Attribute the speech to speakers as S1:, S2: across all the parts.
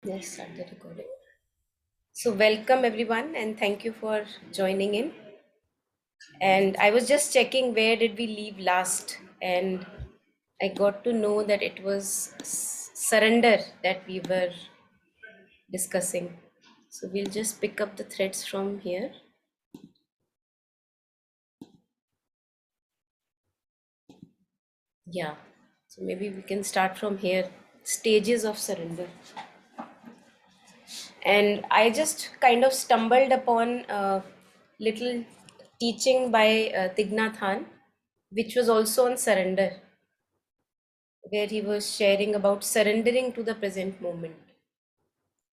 S1: Yes, start the recording. So, welcome everyone, and thank you for joining in. And I was just checking where did we leave last, and I got to know that it was surrender that we were discussing. So, we'll just pick up the threads from here. Yeah. So, maybe we can start from here. Stages of surrender. And I just kind of stumbled upon a little teaching by Thich Nhat Hanh, which was also on surrender, where he was sharing about surrendering to the present moment.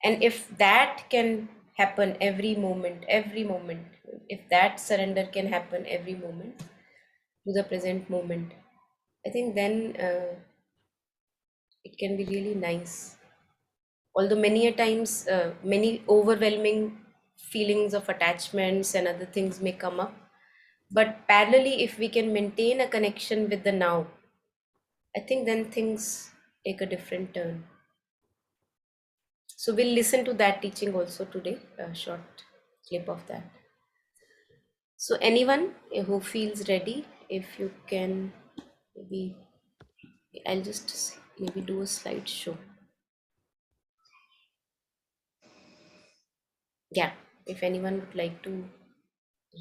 S1: And if that can happen every moment, if that surrender can happen every moment to the present moment, I think then it can be really nice. Although many a times, many overwhelming feelings of attachments and other things may come up, but parallelly, if we can maintain a connection with the now, I think then things take a different turn. So we'll listen to that teaching also today, a short clip of that. So anyone who feels ready, if you can, maybe I'll just maybe do a slideshow. Yeah, if anyone would like to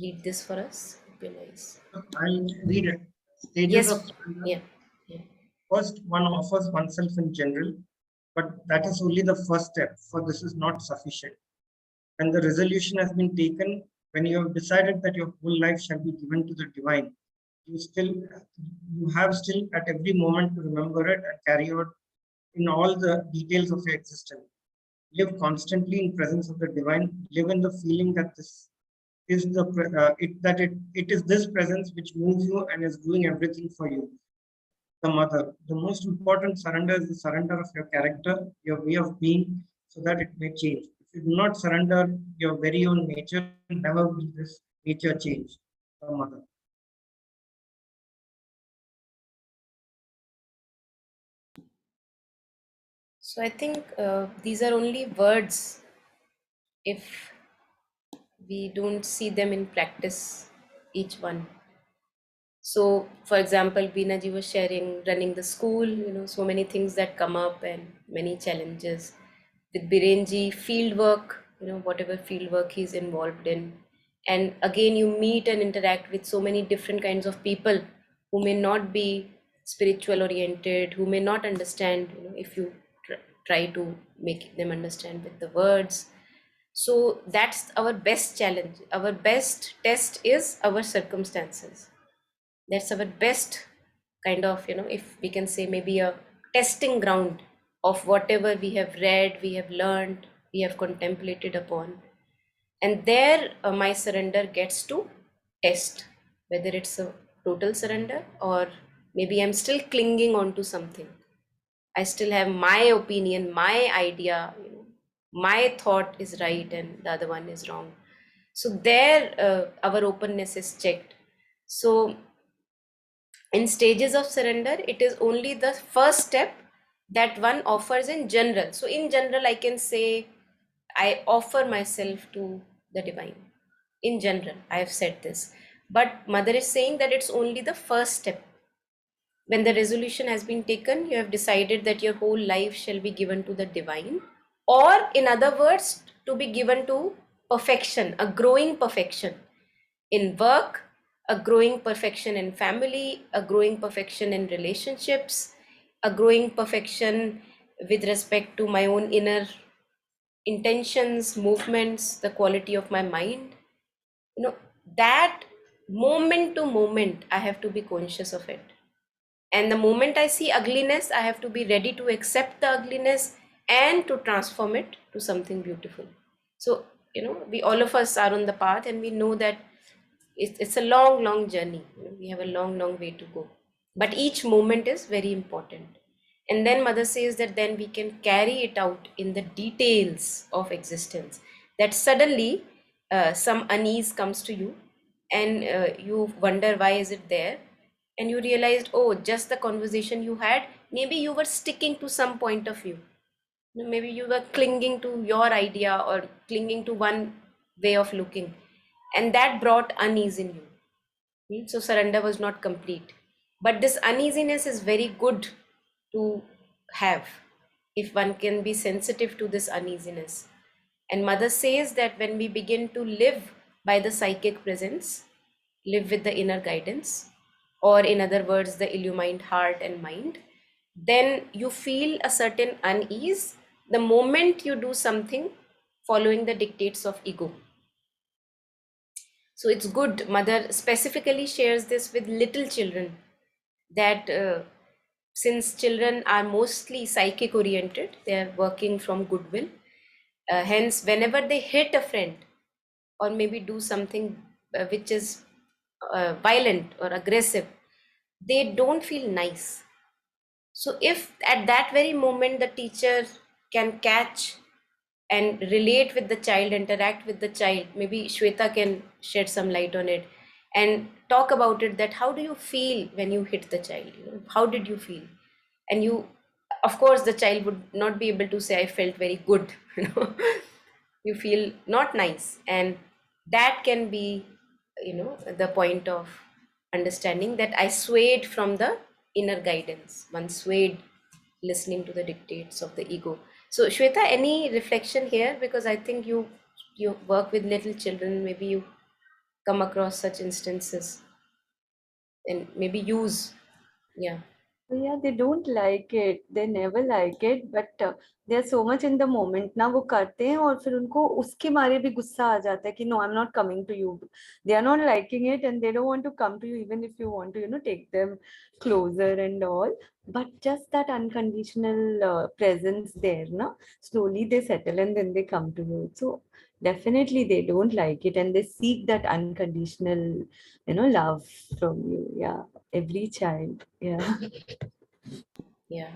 S1: read this for us, it'd be nice.
S2: I'll read it. Stages of
S1: Yes,
S2: surrender.
S1: yeah, yeah.
S2: First, one offers oneself in general, but that is only the first step, for this is not sufficient. When the resolution has been taken, when you have decided that your whole life shall be given to the divine, you have still at every moment to remember it and carry out in all the details of your existence. Live constantly in presence of the divine. Live in the feeling that this is it is this presence which moves you and is doing everything for you. The mother. The most important surrender is the surrender of your character, your way of being, so that it may change. If you do not surrender your very own nature, never will this nature change. The mother.
S1: So I think these are only words if we don't see them in practice, each one. So, for example, Binaji was sharing running the school, so many things that come up and many challenges. With Birenji, field work, whatever field work he's involved in. And again, you meet and interact with so many different kinds of people who may not be spiritual oriented, who may not understand, if you try to make them understand with the words. So that's our best challenge. Our best test is our circumstances. That's our best kind of, if we can say, maybe a testing ground of whatever we have read, we have learned, we have contemplated upon. And there, my surrender gets to test whether it's a total surrender or maybe I'm still clinging on to something. I still have my opinion, my idea, my thought is right and the other one is wrong. So there, our openness is checked. So in stages of surrender, it is only the first step that one offers in general. So in general, I can say I offer myself to the divine. In general, I have said this, but mother is saying that it's only the first step. When the resolution has been taken, you have decided that your whole life shall be given to the divine, or in other words, to be given to perfection, a growing perfection in work, a growing perfection in family, a growing perfection in relationships, a growing perfection with respect to my own inner intentions, movements, the quality of my mind. You know, that moment to moment, I have to be conscious of it. And the moment I see ugliness, I have to be ready to accept the ugliness and to transform it to something beautiful. So, we all of us are on the path and we know that it's a long journey. We have a long way to go. But each moment is very important. And then mother says that then we can carry it out in the details of existence. That suddenly some unease comes to you and you wonder why is it there, and you realized, oh, just the conversation you had, maybe you were sticking to some point of view. Maybe you were clinging to your idea or clinging to one way of looking, and that brought unease in you. So surrender was not complete. But this uneasiness is very good to have if one can be sensitive to this uneasiness. And Mother says that when we begin to live by the psychic presence, live with the inner guidance, or in other words, the illumined heart and mind, then you feel a certain unease the moment you do something following the dictates of ego. So it's good. Mother specifically shares this with little children that since children are mostly psychic oriented, they are working from goodwill. Hence, whenever they hit a friend or maybe do something which is violent or aggressive, they don't feel nice. So, if at that very moment the teacher can catch and relate with the child, interact with the child, maybe Shweta can shed some light on it and talk about it, that how do you feel when you hit the child? How did you feel? And you, of course, the child would not be able to say, I felt very good. You feel not nice. And that can be, the point of understanding that I swayed from the inner guidance. One swayed listening to the dictates of the ego. So Shweta, any reflection here? Because I think you work with little children, maybe you come across such instances and maybe use, yeah.
S3: So yeah, they don't like it. They never like it, but they are so much in the moment ना वो करते हैं और फिर उनको उसके मारे भी गुस्सा आ जाता है कि no, I'm not coming to you. They are not liking it and they don't want to come to you even if you want to, take them closer and all. But just that unconditional presence there, na, slowly they settle and then they come to you. So definitely they don't like it and they seek that unconditional, love from you. Yeah, every child. Yeah.
S1: Yeah.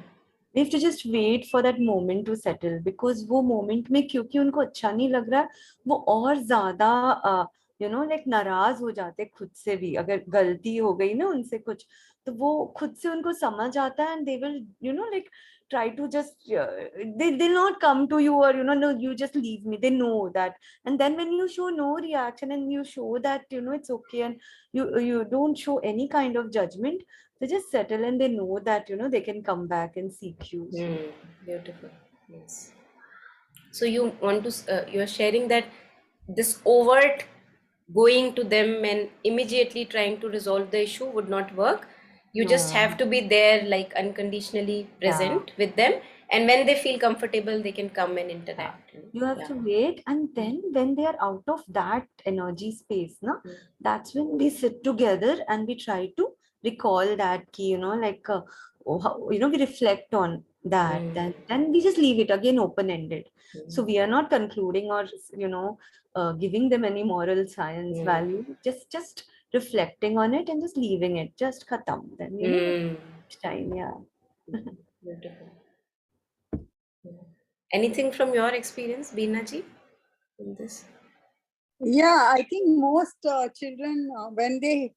S3: We have to just wait for that moment to settle because वो moment में क्योंकि उनको अच्छा नहीं लग रहा वो और ज्यादा like नाराज हो जाते खुद से भी अगर गलती हो गई ना उनसे कुछ तो वो खुद से उनको समझ आता है and they will like try to just they'll not come to you or no you just leave me, they know that. And then when you show no reaction and you show that it's okay and you don't show any kind of judgment, they just settle and they know that they can come back and seek you. So
S1: Beautiful. Yes. So you want to, you are sharing that this overt going to them and immediately trying to resolve the issue would not work. You just
S3: no,
S1: have to be there, like unconditionally
S3: yeah.
S1: present with them, and when they feel comfortable, they can come and
S3: Yeah.
S1: interact.
S3: You have
S1: Yeah.
S3: to wait, and then when they are out of that energy space, no, that's when we sit together and we try to recall that key, like we reflect on that. Then we just leave it again open-ended. So we are not concluding or giving them any moral science value. Just reflecting on it and just leaving it. Just khatam. Then next time, yeah.
S1: Beautiful. Yeah. Anything from your experience, Beena ji, in this?
S4: Yeah, I think most children when they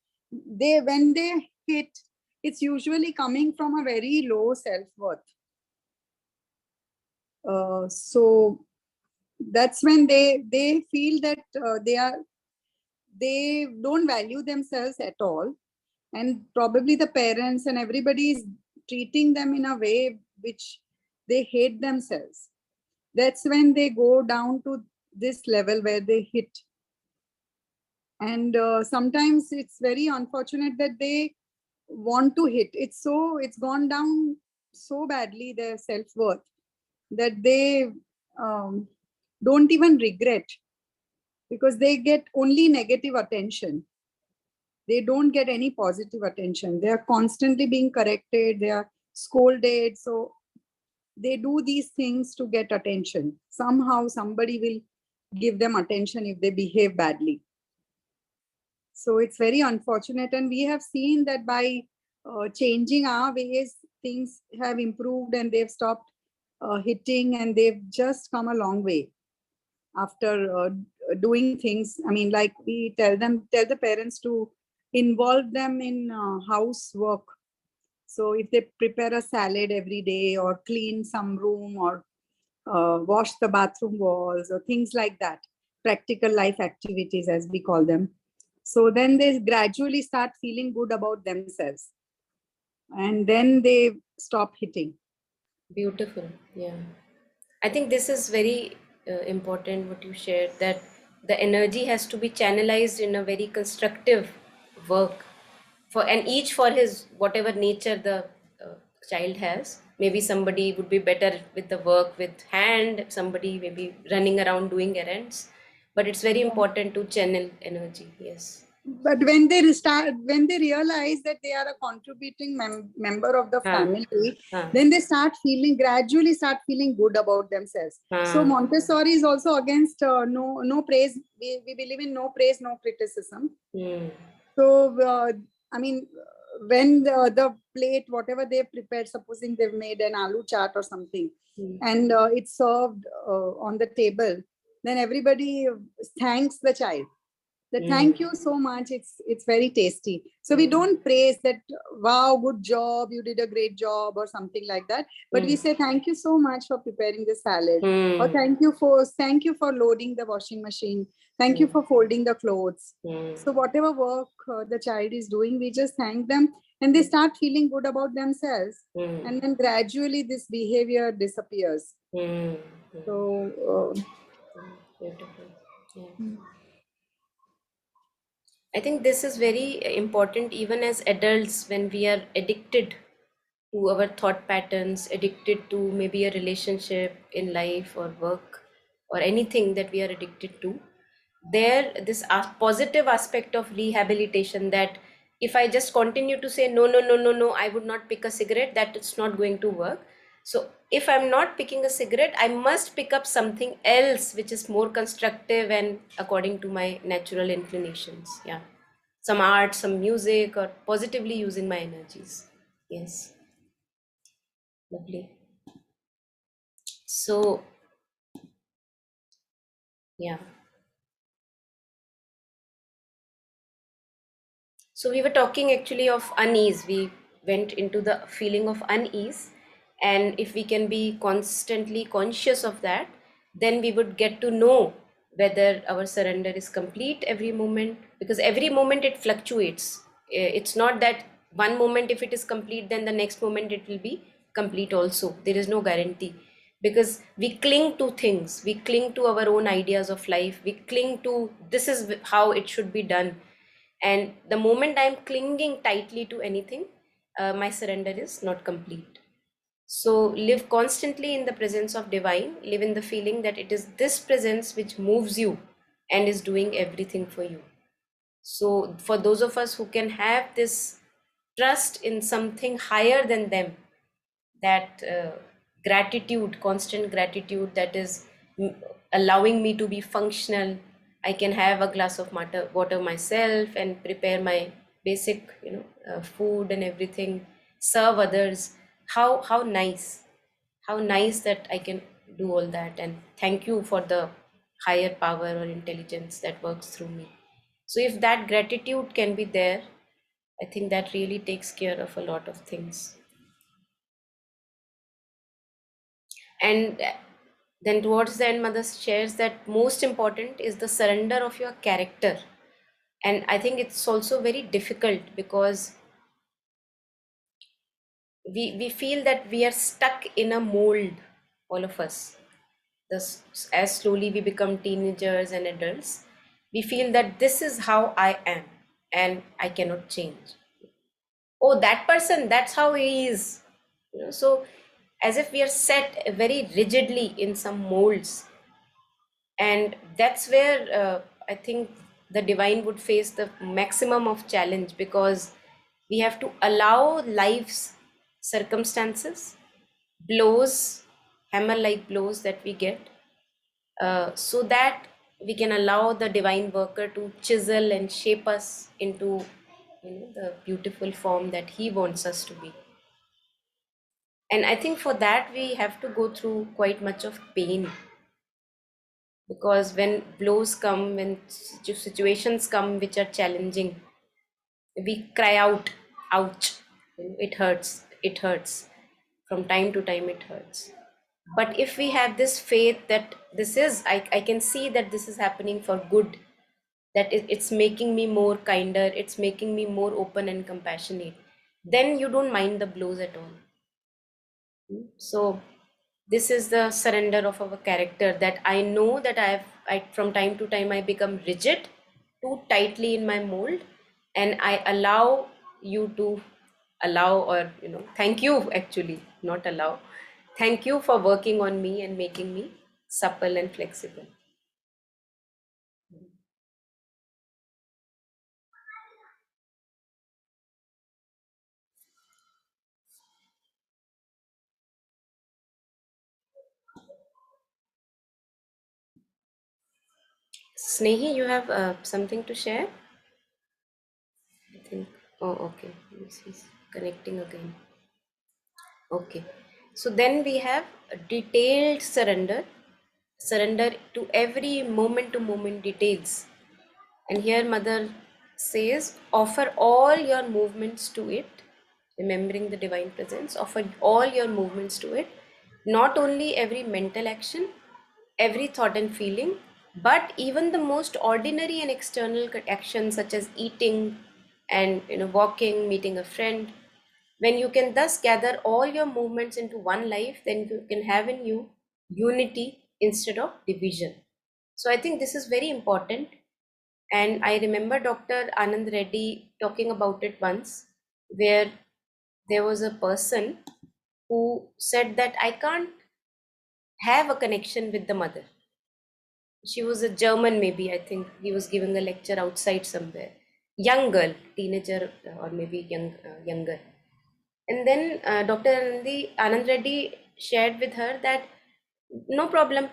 S4: hit, it's usually coming from a very low self-worth. So that's when they feel that they don't value themselves at all, and probably the parents and everybody is treating them in a way which they hate themselves. That's when they go down to this level where they hit. And sometimes it's very unfortunate that they want to hit. It's gone down so badly, their self-worth, that they don't even regret, because they get only negative attention. They don't get any positive attention. They are constantly being corrected, they are scolded. So they do these things to get attention. Somehow somebody will give them attention if they behave badly. So it's very unfortunate, and we have seen that by changing our ways, things have improved and they've stopped hitting, and they've just come a long way after doing things. I mean, like we tell the parents to involve them in housework. So if they prepare a salad every day or clean some room or wash the bathroom walls or things like that, practical life activities as we call them. So then they gradually start feeling good about themselves, and then they stop hitting.
S1: Beautiful. Yeah. I think this is very important what you shared, that the energy has to be channelized in a very constructive work for, and each for his whatever nature the child has. Maybe somebody would be better with the work with hand, somebody maybe running around doing errands, but it's very important to channel energy. Yes.
S4: But when they realize that they are a contributing member of the
S1: Huh.
S4: family,
S1: Huh.
S4: then they gradually start feeling good about themselves. So
S1: Huh.
S4: Montessori is also against no praise. We believe in no praise, no criticism.
S1: Hmm.
S4: So, I mean, when the plate, whatever they prepared, supposing they've made an aloo chaat or something,
S1: Hmm.
S4: and it's served on the table, then everybody thanks the child. The
S1: Hmm.
S4: thank you so much. It's very tasty. So we
S1: Hmm.
S4: don't praise that, wow, good job, you did a great job or something like that. But
S1: Hmm.
S4: we say thank you so much for preparing the salad, or
S1: Hmm.
S4: thank you for loading the washing machine. Thank you
S1: Hmm.
S4: for folding the clothes.
S1: Hmm.
S4: So whatever work the child is doing, we just thank them, and they start feeling good about themselves.
S1: Hmm.
S4: And then gradually this behavior disappears.
S1: Hmm.
S4: So
S1: Beautiful. Yeah. I think this is very important even as adults when we are addicted to our thought patterns, addicted to maybe a relationship in life or work or anything that we are addicted to. There, this positive aspect of rehabilitation, that if I just continue to say no, no, no, no, no, I would not pick a cigarette, that it's not going to work. So if I'm not picking a cigarette, I must pick up something else which is more constructive and according to my natural inclinations. Yeah. Some art, some music, or positively using my energies. Yes. Lovely. So, yeah. So we were talking actually of unease. We went into the feeling of unease, and if we can be constantly conscious of that, then we would get to know whether our surrender is complete every moment, because every moment it fluctuates. It's not that one moment if it is complete, then the next moment it will be complete also. There is no guarantee, because we cling to things, we cling to our own ideas of life, we cling to this is how it should be done, and the moment I'm clinging tightly to anything, my surrender is not complete. So live constantly in the presence of divine, live in the feeling that it is this presence which moves you and is doing everything for you. So for those of us who can have this trust in something higher than them, that gratitude, constant gratitude, that is mm, allowing me to be functional. I can have a glass of water myself and prepare my basic, food and everything, serve others. How nice, how nice that I can do all that, and thank you for the higher power or intelligence that works through me. So if that gratitude can be there, I think that really takes care of a lot of things. And then towards the end, mother shares that most important is the surrender of your character. And I think it's also very difficult because we feel that we are stuck in a mold, all of us. This, as slowly we become teenagers and adults, we feel that this is how I am and I cannot change. Oh, that person, that's how he is. So as if we are set very rigidly in some molds, and that's where I think the divine would face the maximum of challenge, because we have to allow life's circumstances, blows, hammer like blows that we get, so that we can allow the divine worker to chisel and shape us into, the beautiful form that he wants us to be. And I think for that we have to go through quite much of pain, because when blows come, when situations come which are challenging, we cry out, ouch. It hurts, it hurts. From time to time it hurts. But if we have this faith that I can see that this is happening for good, that it's making me more kinder, it's making me more open and compassionate, then you don't mind the blows at all. So this is the surrender of our character, that I know that from time to time I become rigid, too tightly in my mold, and I allow you to allow, or thank you, actually, not allow. Thank you for working on me and making me supple and flexible. Snehi, you have something to share? I think. Oh, okay. He's connecting again. Okay. So then we have a detailed surrender to every moment to moment details. And here Mother says, offer all your movements to it, remembering the divine presence, offer all your movements to it, not only every mental action, every thought and feeling, but even the most ordinary and external actions such as eating and walking, meeting a friend. When you can thus gather all your movements into one life, then you can have in you unity instead of division. So I think this is very important. And I remember Dr. Anand Reddy talking about it once, where there was a person who said that I can't have a connection with the mother. She was a German, maybe. I think he was giving a lecture outside somewhere. Young girl, teenager, or maybe younger. And then Dr. Anand Reddy shared with her that no problem,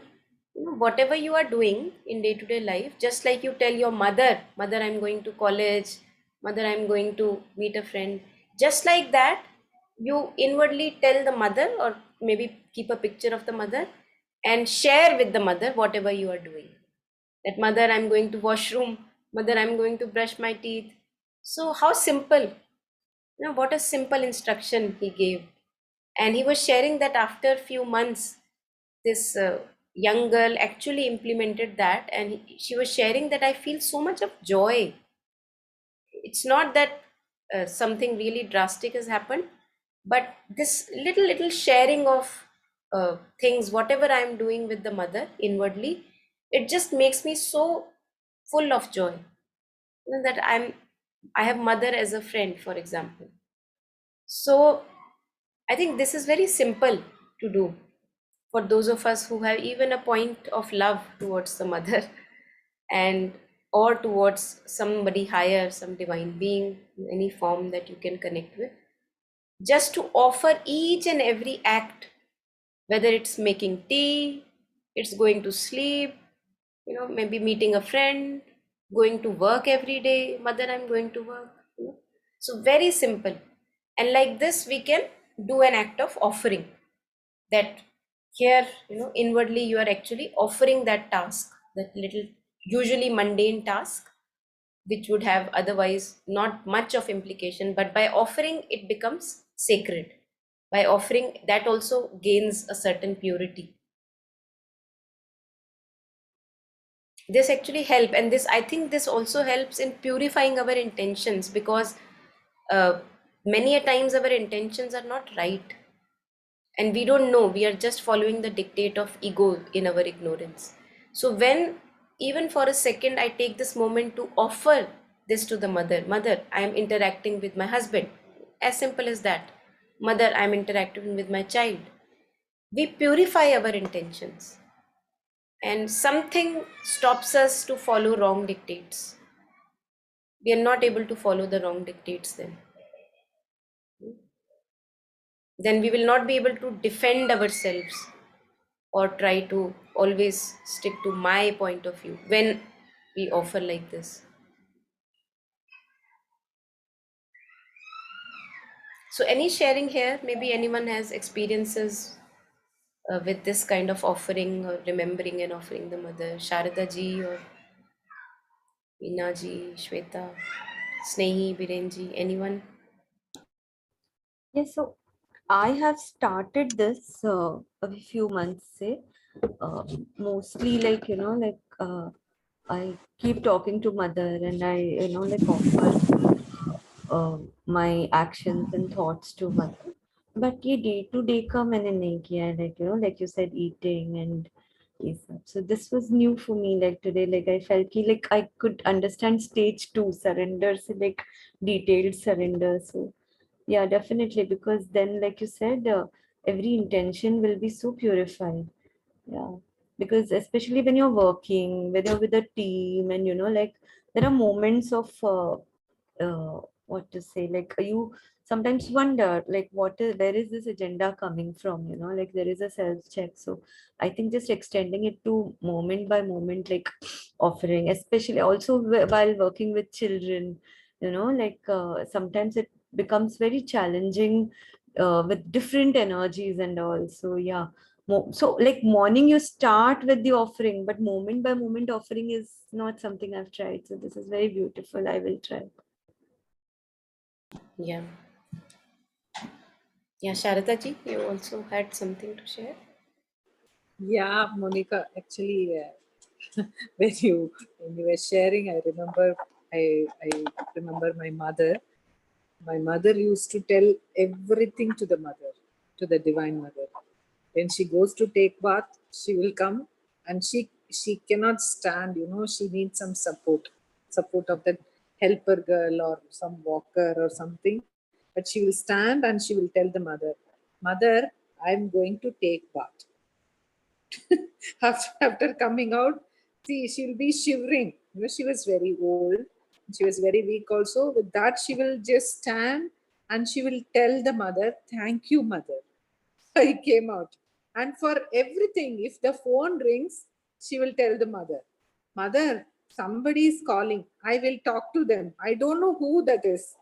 S1: whatever you are doing in day-to-day life, just like you tell your mother, I'm going to college, mother, I'm going to meet a friend, just like that, you inwardly tell the mother, or maybe keep a picture of the mother and share with the mother whatever you are doing. That mother, I'm going to washroom, mother, I'm going to brush my teeth. So how simple, what a simple instruction he gave. And he was sharing that after a few months, this young girl actually implemented that, and she was sharing that I feel so much of joy. It's not that something really drastic has happened, but this little sharing of things, whatever I'm doing with the mother inwardly, it just makes me so full of joy. That I have mother as a friend, for example. So I think this is very simple to do for those of us who have even a point of love towards the mother and or towards somebody higher, some divine being, any form that you can connect with. Just to offer each and every act, whether it's making tea, it's going to sleep, maybe meeting a friend, going to work every day, mother, I'm going to work. So very simple. And like this, we can do an act of offering, that here, inwardly you are actually offering that task, that little, usually mundane task, which would have otherwise not much of implication, but by offering it becomes sacred. By offering, that also gains a certain purity. This actually help, and this, I think this also helps in purifying our intentions, because uh, many a times our intentions are not right, and we don't know, we are just following the dictate of ego in our ignorance. So when, even for a second, I take this moment to offer this to the mother, I am interacting with my husband, as simple as that. Mother, I am interacting with my child. We purify our intentions, and something stops us to follow wrong dictates. We are not able to follow the wrong dictates, then we will not be able to defend ourselves, or try to always stick to my point of view when we offer like this. So any sharing here, maybe anyone has experiences with this kind of offering, or remembering and offering the mother? Sharada ji, or Meena ji, Shweta, Snehi, Biren ji, anyone?
S3: Yes, so I have started this a few months say, mostly like, I keep talking to mother and I, like offer my actions and thoughts to mother. But ye day to day ka maine nahi kiya hai, like, like you said, eating and ये सब. So this was new for me. Like today, like I felt ki, like I could understand stage 2 surrender, so like detailed surrender. So yeah, definitely, because then, like you said, every intention will be so purified. Yeah, because especially when you're working, when you're with a team, and like there are moments of what to say, like you sometimes wonder, like where is this agenda coming from? Like there is a self check. So I think just extending it to moment by moment, like offering, especially also while working with children, like sometimes it becomes very challenging with different energies and all. So yeah, so like morning you start with the offering, but moment by moment offering is not something I've tried. So this is very beautiful. I will try.
S1: Yeah. Yeah, Sharada ji, you also had something to share?
S5: Yeah, Monica, actually, when you were sharing, I remember my mother. My mother used to tell everything to the mother, to the Divine Mother. When she goes to take bath, she will come and she cannot stand. She needs some support of that helper girl or some walker or something. But she will stand and she will tell the mother, "Mother, I'm going to take bath." after coming out, see, she'll be shivering. She was very old, she was very weak also. With that, she will just stand and she will tell the mother, "Thank you, mother, I came out." And for everything, if the phone rings, she will tell the mother, "Mother, somebody is calling, I will talk to them, I don't know who that is."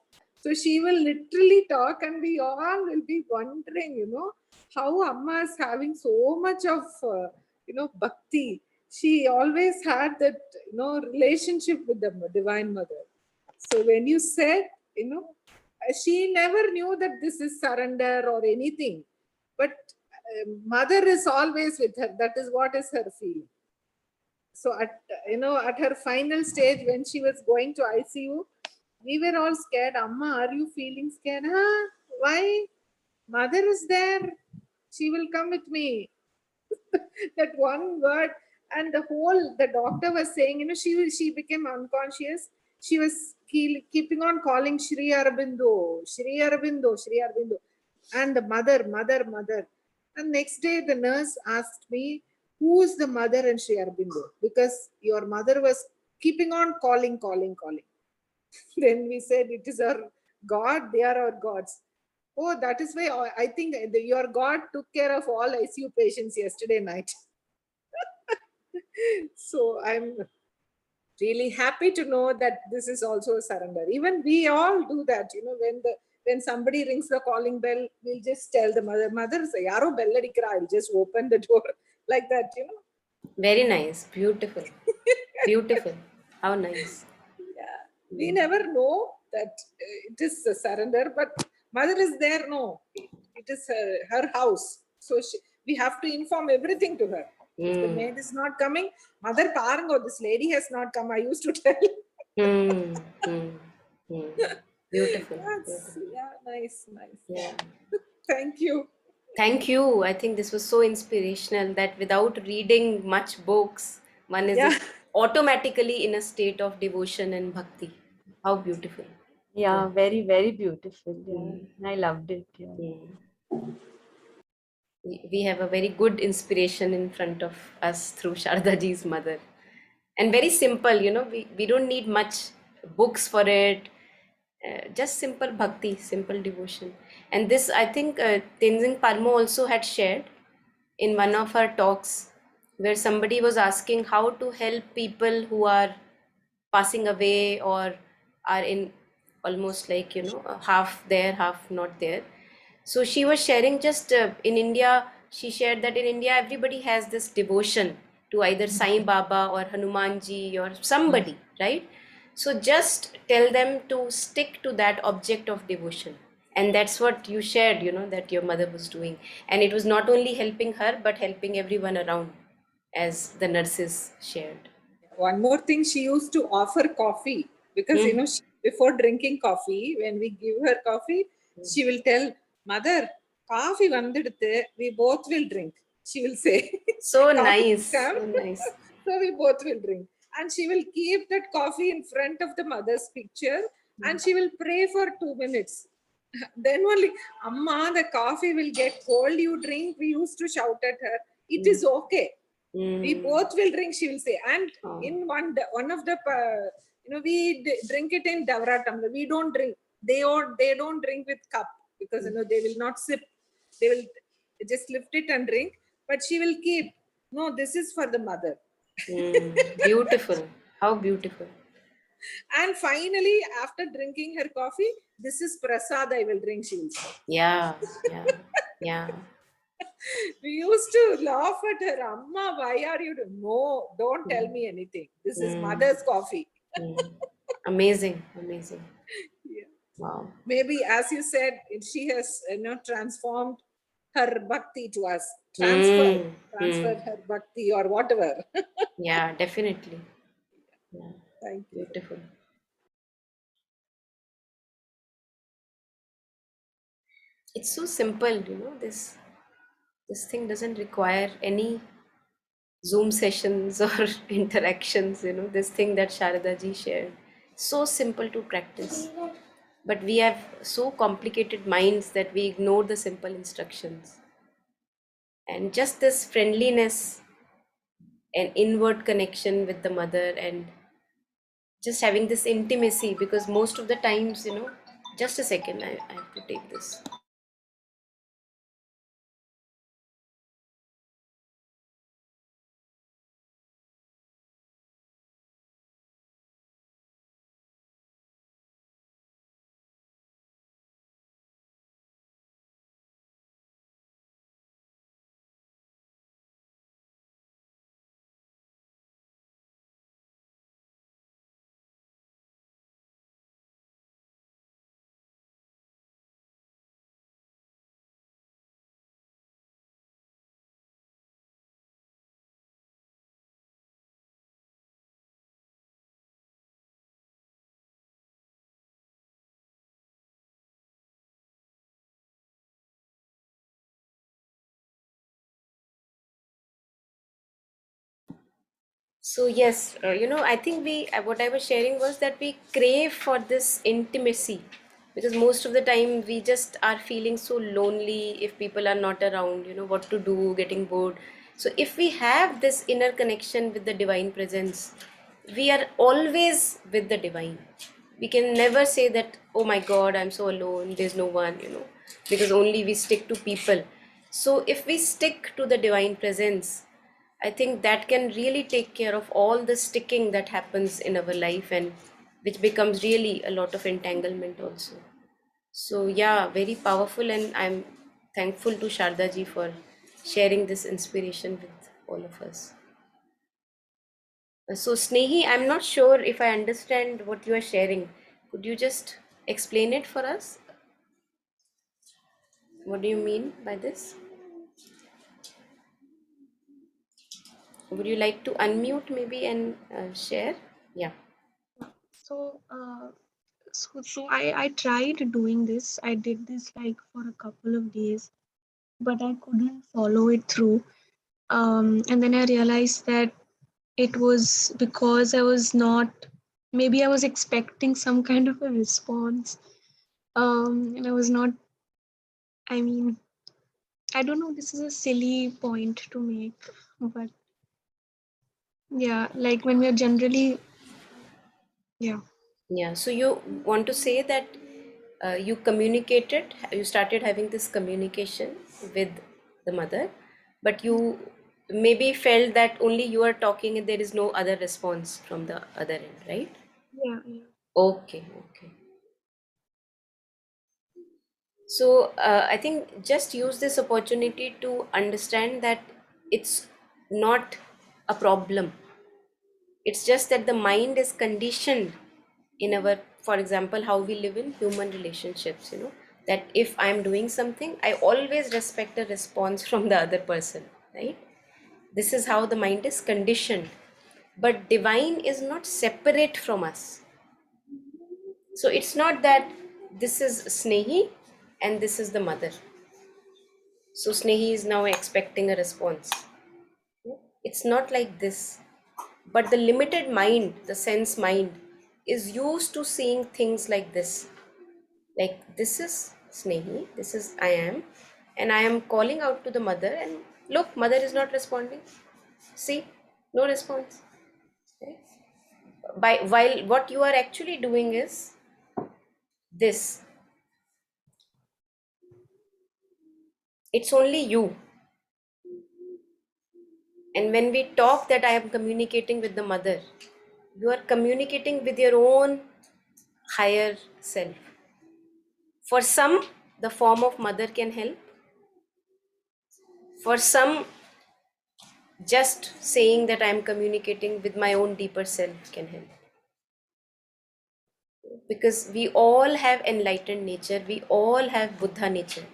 S5: So she will literally talk, and we all will be wondering, how Amma is having so much of bhakti. She always had that relationship with the Divine Mother. So when you said, she never knew that this is surrender or anything, but mother is always with her. That is what is her feeling. So at her final stage, when she was going to ICU, we were all scared. Amma, are you feeling scared? Huh? Why? Mother is there, she will come with me. That one word, and the doctor was saying, she became unconscious. She was keeping on calling Sri Aurobindo, Sri Aurobindo, Sri Aurobindo, and the mother, mother, mother. And next day the nurse asked me, "Who's the mother and Sri Aurobindo? Because your mother was keeping on calling, calling, calling." Then we said, "It is our God, they are our gods." Oh, that is why I think your God took care of all ICU patients yesterday night. So I'm really happy to know that this is also a surrender. Even we all do that, when somebody rings the calling bell, we'll just tell the mother, "Mother, yaro bell adikra," I'll just open the door like that.
S1: Very nice. Beautiful. Beautiful. How nice.
S5: Yeah, we never know that it is a surrender, but mother is there. No, it is her house. So we have to inform everything to her. If the maid is not coming, "Mother, parango, this lady has not come," I used to tell.
S1: Hmm. Hmm. Hmm. Beautiful.
S5: That's,
S1: Beautiful.
S5: yeah, nice, nice.
S1: Yeah.
S5: Thank you.
S1: Thank you. I think this was so inspirational that without reading much books, one is
S5: Yeah,
S1: automatically in a state of devotion and bhakti. How beautiful. Yeah.
S3: Yeah, very, very beautiful.
S1: Mm,
S3: Yeah, I loved it. Yeah.
S1: mm. We have a very good inspiration in front of us through Sharda ji's mother. And very simple, we don't need much books for it. Just simple bhakti, simple devotion. And this, I think, Tenzing Palmo also had shared in one of her talks, where somebody was asking how to help people who are passing away or are in almost like half there, half not there. So she was sharing, just in India, she shared that in India everybody has this devotion to either Sai Baba or Hanumanji or
S3: Mm.
S1: somebody, right? So just tell them to stick to that object of devotion. And that's what you shared, that your mother was doing. And it was not only helping her, but helping everyone around, as the nurses shared.
S5: One more thing, she used to offer coffee because before drinking coffee, when we give her coffee, she will tell, Mother, coffee vandiduthu, we both will drink. She will say,
S1: So
S5: coffee
S1: nice,
S5: come,
S1: so nice.
S5: so we both will drink. And she will keep that coffee in front of the mother's picture and she will pray for 2 minutes. Then only, Amma, the coffee will get cold, you drink. We used to shout at her, it is okay. We both will drink, she will say. And in one of the, we drink it in Davra tumbler. We don't drink. They don't drink with cup because they will not sip. They will just lift it and drink. But she will keep. No, this is for the mother.
S1: Beautiful. How beautiful.
S5: And finally, after drinking her coffee, this is prasad I will drink, she will say.
S1: Yeah, yeah, yeah.
S5: We used to laugh at her. Amma, why are you doing? No, don't tell me anything. This is mother's coffee.
S1: Amazing, amazing.
S5: Yeah.
S1: Wow.
S5: Maybe, as you said, she has transformed her bhakti to us. Transferred her bhakti or whatever.
S1: Yeah, definitely. Yeah,
S5: Thank you.
S1: beautiful. It's so simple, this thing doesn't require any Zoom sessions or interactions, this thing that Sharada ji shared. So simple to practice. But we have so complicated minds that we ignore the simple instructions. And just this friendliness and inward connection with the mother, and just having this intimacy, because most of the times, just a second, I have to take this. So yes, I think what I was sharing was that we crave for this intimacy, because most of the time we just are feeling so lonely if people are not around, what to do, getting bored. So if we have this inner connection with the divine presence, we are always with the divine. We can never say that, oh my God, I'm so alone, there's no one, because only we stick to people. So if we stick to the divine presence, I think that can really take care of all the sticking that happens in our life, and which becomes really a lot of entanglement also. So yeah, very powerful, and I'm thankful to Sharda ji for sharing this inspiration with all of us. So Snehi, I'm not sure if I understand what you are sharing. Could you just explain it for us? What do you mean by this? Would you like to unmute maybe and share? Yeah.
S6: So, I tried doing this. I did this like for a couple of days, but I couldn't follow it through. And then I realized that it was because I was not, maybe I was expecting some kind of a response. And I was not, I mean, I don't know, this is a silly point to make, but yeah, like when we're generally, yeah.
S1: Yeah, so you want to say that you communicated, you started having this communication with the mother, but you maybe felt that only you are talking and there is no other response from the other end, right?
S6: Yeah, yeah.
S1: Okay, okay. So I think just use this opportunity to understand that it's not a problem. It's just that the mind is conditioned in our, for example, how we live in human relationships, that if I'm doing something, I always respect a response from the other person, right? This is how the mind is conditioned. But divine is not separate from us. So it's not that this is Snehi and this is the mother. So Snehi is now expecting a response. It's not like this. But the limited mind, the sense mind, is used to seeing things like this. Like, this is Snehi, this is I am, and I am calling out to the mother, and look, mother is not responding. See, no response. Okay? While what you are actually doing is this. It's only you. And when we talk that I am communicating with the mother, you are communicating with your own higher self. For some, the form of mother can help. For some, just saying that I am communicating with my own deeper self can help. Because we all have enlightened nature, we all have Buddha nature.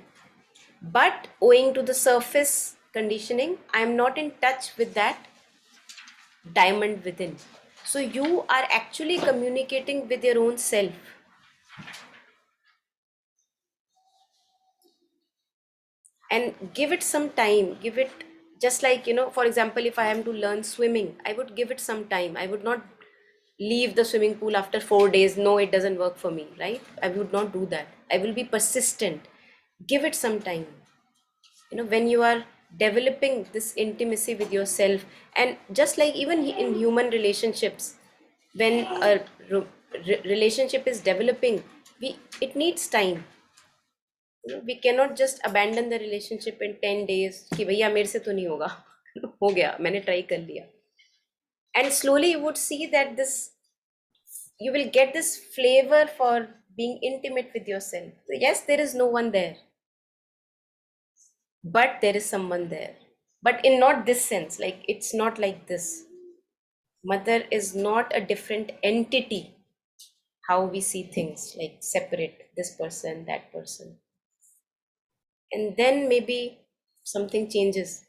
S1: But owing to the surface conditioning, I am not in touch with that diamond within. So you are actually communicating with your own self. And give it some time, give it, just like, for example, if I am to learn swimming, I would give it some time. I would not leave the swimming pool after 4 days. No, it doesn't work for me, right? I would not do that. I will be persistent. Give it some time. When you are developing this intimacy with yourself, and just like even in human relationships, when a relationship is developing, it needs time. We cannot just abandon the relationship in 10 days कि भैया मेरे से तो नहीं होगा हो गया मैंने ट्राई कर लिया. And slowly you would see that you will get this flavor for being intimate with yourself. Yes, there is no one there, but there is someone there. But in not this sense, like it's not like this. Mother is not a different entity, how we see things, like separate this person, that person. And then maybe something changes.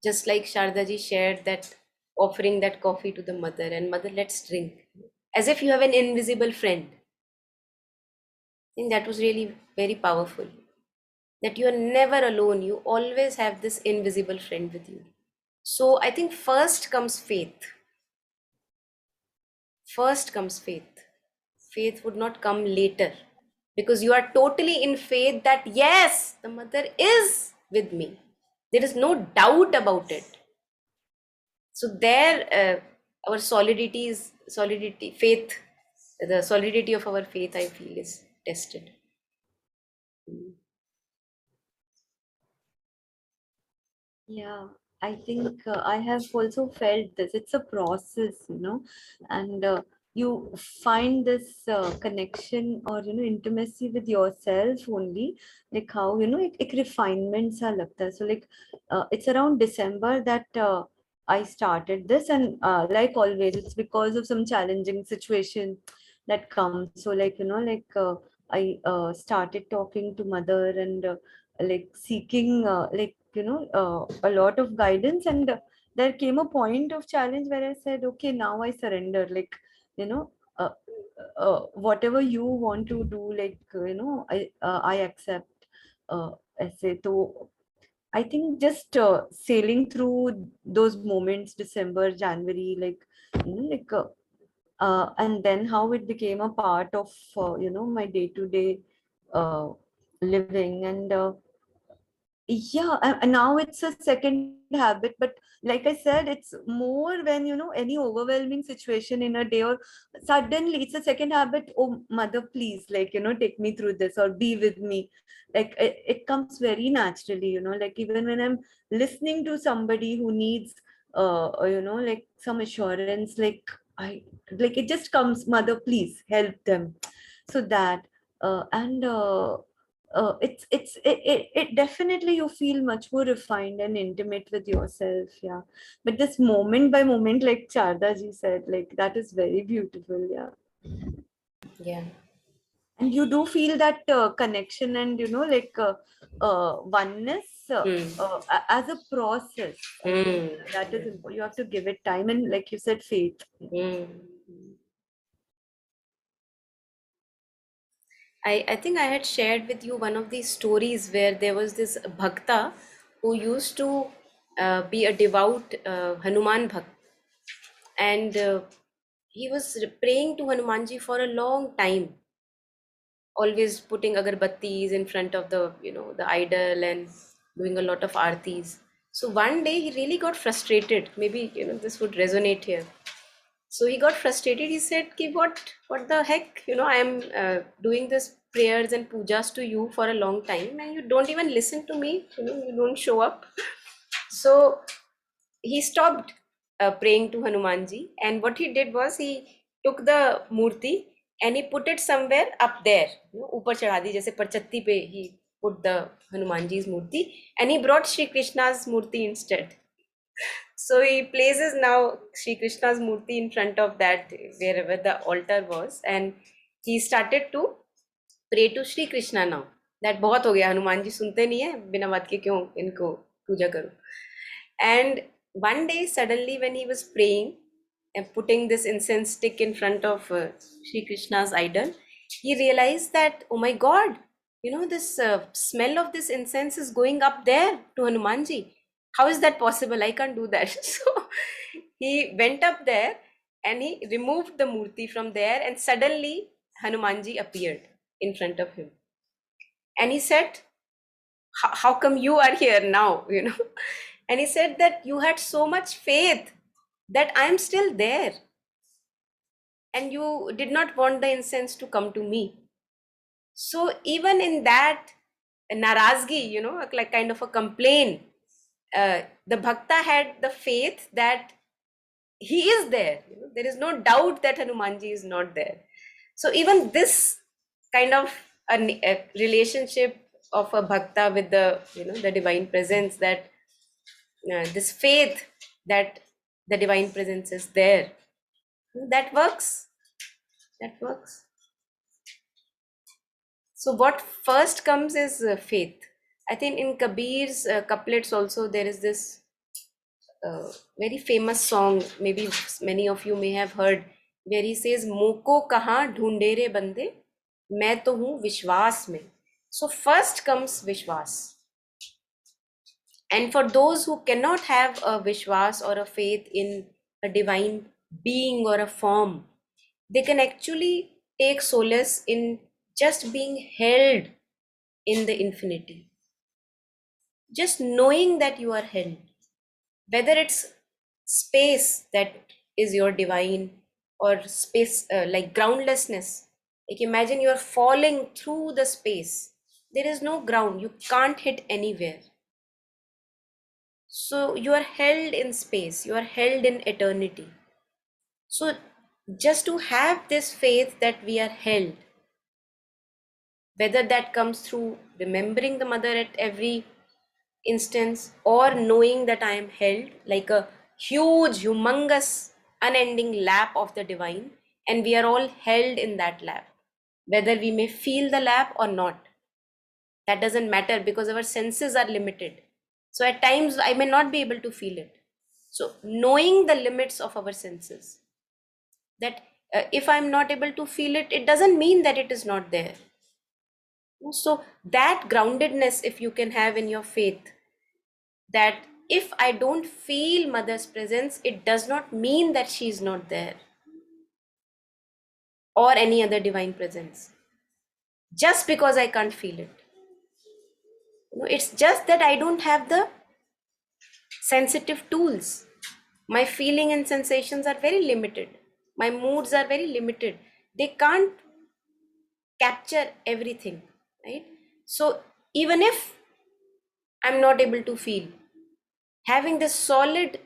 S1: Just like Sharda ji shared that, offering that coffee to the mother, and mother, let's drink. As if you have an invisible friend. I think that was really very powerful. That you are never alone. You always have this invisible friend with you. So I think first comes faith. First comes faith. Faith would not come later. Because you are totally in faith that yes, the mother is with me. There is no doubt about it. So there, our faith, the solidity of our faith, I feel, is tested.
S3: Yeah, I think I have also felt this. It's a process, and you find this connection or intimacy with yourself only, like how एक refinement सा लगता है. So like it's around December that I started this, and like always, it's because of some challenging situation that comes. So like I started talking to mother and like seeking like a lot of guidance, and there came a point of challenge where I said, okay, now I surrender, like you know uh, whatever you want to do, like I accept. ऐसे तो I think just sailing through those moments, December, January, like and then how it became a part of my day-to-day uh, living, and yeah, and now it's a second habit, but like I said, it's more when any overwhelming situation in a day, or suddenly it's a second habit. Oh mother, please, like take me through this or be with me. Like it comes very naturally, like even when I'm listening to somebody who needs like some assurance, like I like it just comes, mother, please help them. So that and it definitely, you feel much more refined and intimate with yourself. Yeah, but this moment by moment, like Charda ji said, like that is very beautiful. Yeah.
S1: Yeah.
S3: And you do feel that connection and, like oneness as a process. I think that is important. You have to give it time and, like you said, faith.
S1: I think I had shared with you one of these stories where there was this bhakta who used to be a devout Hanuman bhakt, and he was praying to Hanumanji for a long time, always putting agarbattis in front of the idol and doing a lot of aartis. So one day he really got frustrated. Maybe this would resonate here. So he got frustrated. He said, "Ki what the heck? I am doing this prayers and pujas to you for a long time, and you don't even listen to me. You don't show up." So he stopped praying to Hanumanji, and what he did was he took the murti and he put it somewhere up there. ऊपर चढ़ा दी, जैसे परचत्ती पे he put the Hanumanji's murti, and he brought Shri Krishna's murti instead. So he places now Shri Krishna's murti in front of that, wherever the altar was, and he started to pray to Shri Krishna now. That बहुत हो गया, हनुमान जी सुनते नहीं है, बिना बात के क्यों इनको पूजा करो. And one day suddenly when he was praying and putting this incense stick in front of Shri Krishna's idol, he realized that, oh my God, this smell of this incense is going up there to Hanumanji. How is that possible? I can't do that. So he went up there and he removed the murti from there, and suddenly Hanumanji appeared in front of him. And he said, how come you are here now? And he said that you had so much faith that I am still there, and you did not want the incense to come to me. So even in that narazgi, like kind of a complaint, the bhakta had the faith that he is there. There is no doubt that Hanumanji is not there. So even this kind of a relationship of a bhakta with the divine presence, that this faith that the divine presence is there, that works. So what first comes is faith. I think in Kabir's couplets also there is this very famous song, maybe many of you may have heard, where he says, "Moko kahan dhoonde re bande, main to hu vishwas mein." So first comes vishwas. And for those who cannot have a vishwas or a faith in a divine being or a form, they can actually take solace in just being held in the infinity. Just knowing that you are held, whether it's space that is your divine, or space like groundlessness. Like imagine you are falling through the space. There is no ground, you can't hit anywhere. So you are held in space, you are held in eternity. So just to have this faith that we are held, whether that comes through remembering the mother at every instance, or knowing that I am held like a huge, humongous, unending lap of the divine, and we are all held in that lap, whether we may feel the lap or not. That doesn't matter, because our senses are limited. So at times I may not be able to feel it. So knowing the limits of our senses, that if I'm not able to feel it, it doesn't mean that it is not there. So that groundedness, if you can have in your faith, that if I don't feel mother's presence, it does not mean that she is not there, or any other divine presence, just because I can't feel it. It's just that I don't have the sensitive tools. My feeling and sensations are very limited. My moods are very limited. They can't capture everything, right? So even if I'm not able to feel, having this solid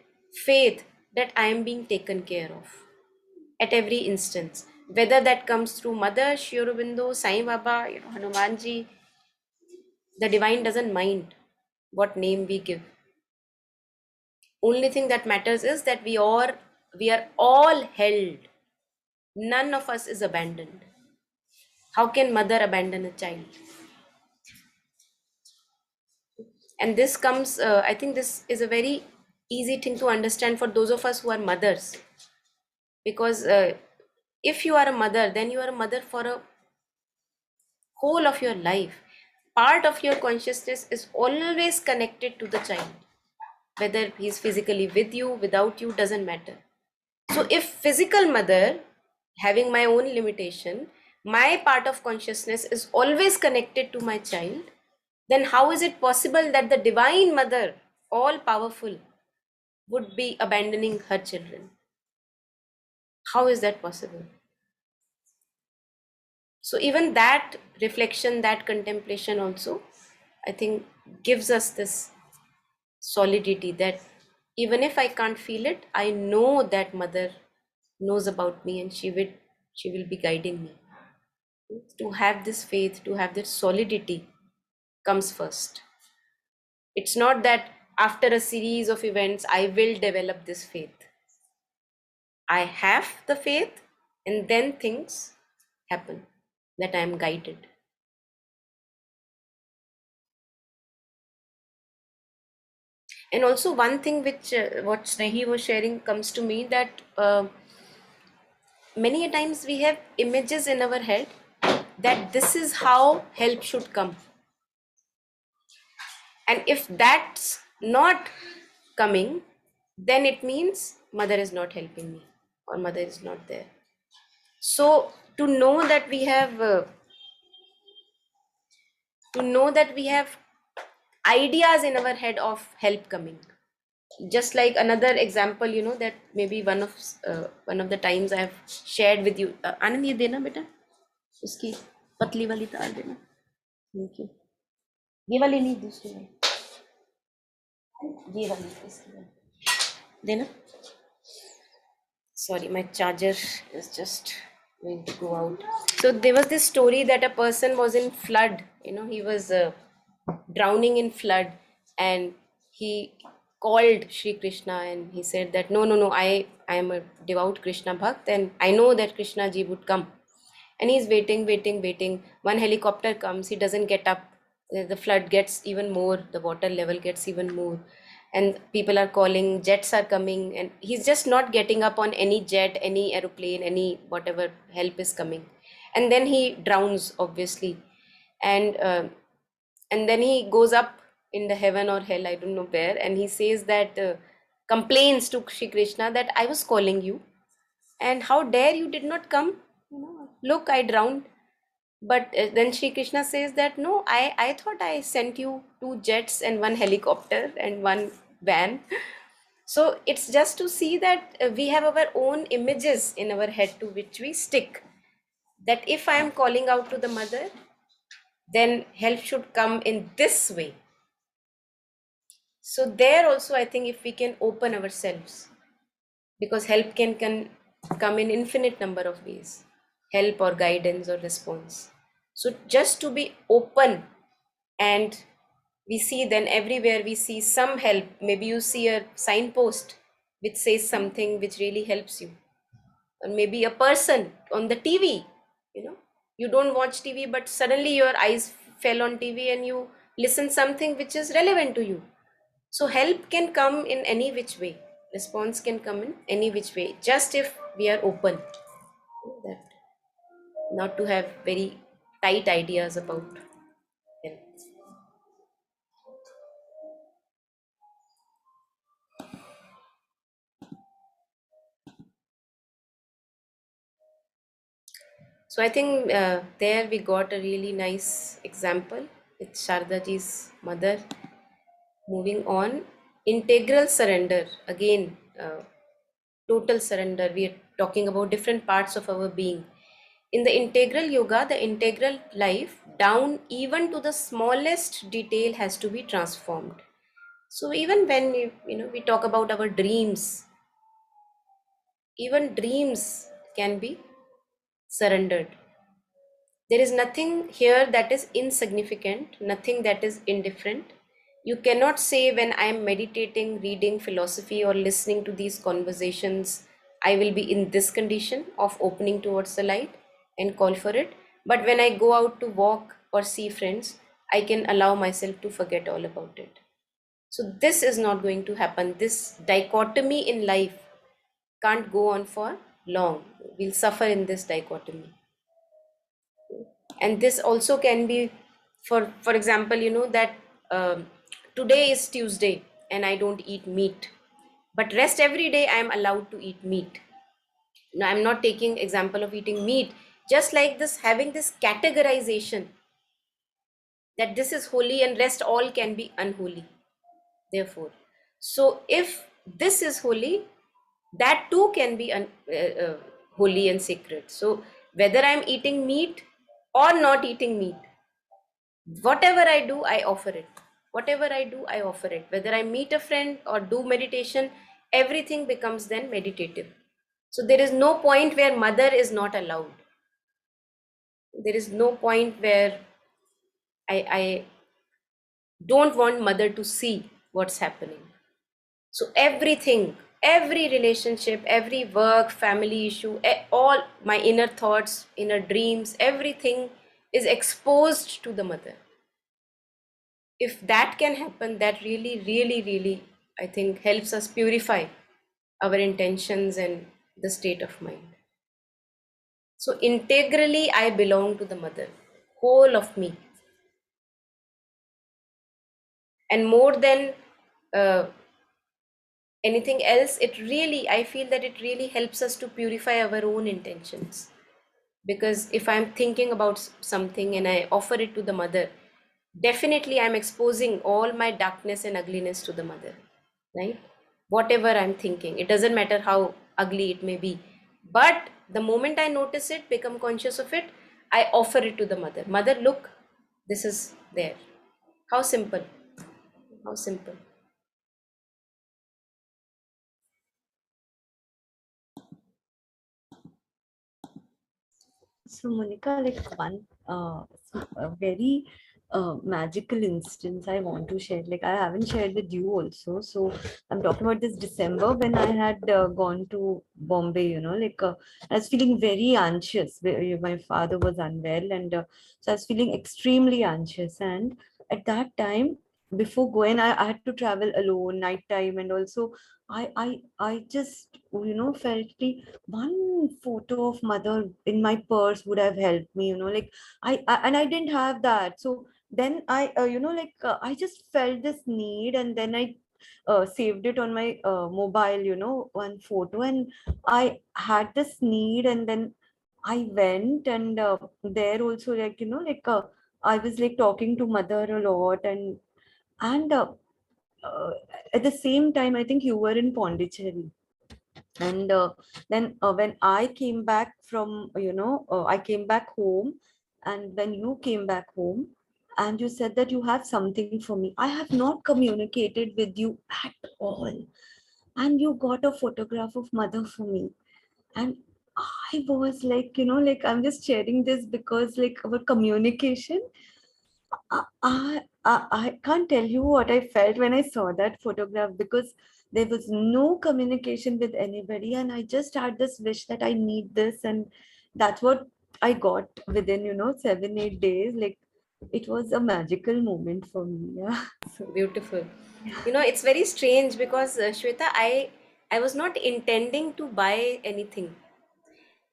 S1: faith that I am being taken care of at every instance, whether that comes through Mother, Sri Aurobindo, Sai Baba, Hanumanji, the divine doesn't mind what name we give. Only thing that matters is that we are all held. None of us is abandoned. How can mother abandon a child? And this comes, I think this is a very easy thing to understand for those of us who are mothers. Because if you are a mother, then you are a mother for a whole of your life. Part of your consciousness is always connected to the child. Whether he's physically with you, without you, doesn't matter. So if physical mother, having my own limitation, my part of consciousness is always connected to my child, then how is it possible that the divine mother, all powerful, would be abandoning her children? How is that possible? So even that reflection, that contemplation also, I think, gives us this solidity that even if I can't feel it, I know that mother knows about me and she will be guiding me. To have this faith, to have this solidity comes first. It's not that after a series of events I will develop this faith. I have the faith and then things happen, that I am guided. And also one thing which what Snehi was sharing comes to me, that many a times we have images in our head that this is how help should come. And if that's not coming, then it means mother is not helping me or mother is not there. So to know that we have ideas in our head of help coming. Just like another example, that maybe one of the times I have shared with you. Anand, ye dena beta, uski patli wali taar dena. Thank you. ये वाली नहीं, दूसरी वाली, ये वाली, इसकी वाली देना. Sorry, my charger is just going to go out. So there was this story that a person was in flood. He was drowning in flood, and he called Shri Krishna and he said that no, I am a devout Krishna bhakt and I know that Krishna ji would come. And he's waiting. One helicopter comes, he doesn't get up. The flood gets even more, the water level gets even more, and people are calling, jets are coming, and he's just not getting up on any jet, any aeroplane, any whatever help is coming. And then he drowns, obviously. And uh, and then he goes up in the heaven or hell, I don't know where, and he says that, complains to Shri Krishna that I was calling you, and how dare you did not come. Look, I drowned. But then Shri Krishna says that no, I thought I sent you 2 jets and 1 helicopter and 1 van. So it's just to see that we have our own images in our head to which we stick. That if I am calling out to the mother, then help should come in this way. So there also, I think if we can open ourselves, because help can come in infinite number of ways, help or guidance or response. So just to be open, and we see then everywhere we see some help. Maybe you see a signpost which says something which really helps you, or maybe a person on the TV. You don't watch TV, but suddenly your eyes fell on TV and you listen something which is relevant to you. So help can come in any which way, response can come in any which way, just if we are open, that not to have very tight ideas about help. So I think there we got a really nice example with Sharda ji's mother. Moving on, integral surrender. Again, total surrender. We are talking about different parts of our being. In the integral yoga, the integral life, down even to the smallest detail, has to be transformed. So even when we talk about our dreams, even dreams can be surrendered. There is nothing here that is insignificant, nothing that is indifferent. You cannot say, when I am meditating, reading philosophy, or listening to these conversations, I will be in this condition of opening towards the light and call for it. But when I go out to walk or see friends, I can allow myself to forget all about it. So this is not going to happen. This dichotomy in life can't go on for long. We'll suffer in this dichotomy. And this also can be, for example, that today is Tuesday and I don't eat meat, but rest every day I am allowed to eat meat. Now I'm not taking example of eating meat, just like this, having this categorization that this is holy and rest all can be unholy. Therefore, so if this is holy, that too can be holy and sacred. So whether I'm eating meat or not eating meat, whatever I do, I offer it. Whatever I do, I offer it. Whether I meet a friend or do meditation, everything becomes then meditative. So there is no point where mother is not allowed. There is no point where I don't want mother to see what's happening. So everything, every relationship, every work, family issue, all my inner thoughts, inner dreams, everything is exposed to the mother. If that can happen, that really, really, really, I think helps us purify our intentions and the state of mind. So integrally, I belong to the mother, whole of me. And more than uh, anything else, it really, I feel that it really helps us to purify our own intentions. Because if I'm thinking about something and I offer it to the mother, definitely I'm exposing all my darkness and ugliness to the mother, right? Whatever I'm thinking, it doesn't matter how ugly it may be, but the moment I notice it, become conscious of it, I offer it to the mother. Mother, look, this is there. How simple. How simple.
S3: So Monica, like a very magical instance I want to share. Like I haven't shared with you also. So I'm talking about this December when I had gone to Bombay. I was feeling very anxious. My father was unwell, and so I was feeling extremely anxious. And at that time, before going, I had to travel alone, night time, and also I just felt the one photo of mother in my purse would have helped me, and I didn't have that. So then I just felt this need, and then I saved it on my mobile, one photo, and I had this need, and then I went, and there also, I was like talking to mother a lot, and uh, at the same time, I think you were in Pondicherry. And then when I came back from, I came back home, and when you came back home, and you said that you have something for me, I have not communicated with you at all. And you got a photograph of mother for me. And I was like, I'm just sharing this because like our communication, I can't tell you what I felt when I saw that photograph, because there was no communication with anybody, and I just had this wish that I need this, and that's what I got within 7-8 days. Like it was a magical moment for me. Yeah. So
S1: Beautiful. It's very strange because Shweta, I was not intending to buy anything,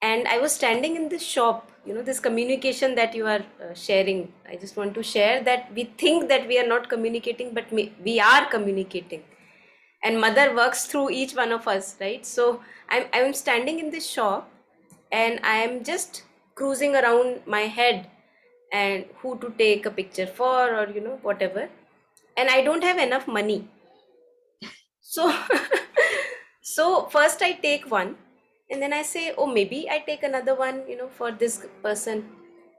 S1: and I was standing in this shop. This communication that you are sharing. I just want to share that we think that we are not communicating, but we are communicating, and mother works through each one of us, right? So I'm standing in this shop, and I am just cruising around my head, and who to take a picture for, or whatever, and I don't have enough money. So so first I take one, and then I say, oh, maybe I take another one, for this person,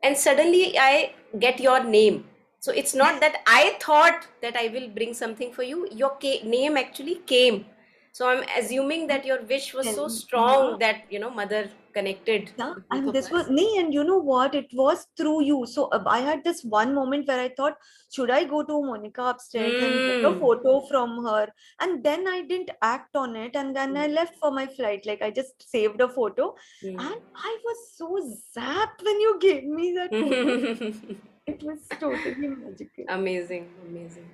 S1: and suddenly I get your name. So it's not that I thought that I will bring something for you. Your name actually came. So I'm assuming that your wish was so
S3: and yeah,
S1: strong that mother connected,
S3: Yeah,
S1: the both
S3: and
S1: of
S3: this was
S1: us.
S3: me, and you know what? It was through you. So I had this one moment where I thought, should I go to Monica upstairs and get a
S1: Mm.
S3: photo from her? And then I didn't act on it, and then I left for my flight. Like I just saved a photo, and I was so zapped when you gave me that photo.
S1: Mm.
S3: It was totally magical.
S1: Amazing, amazing.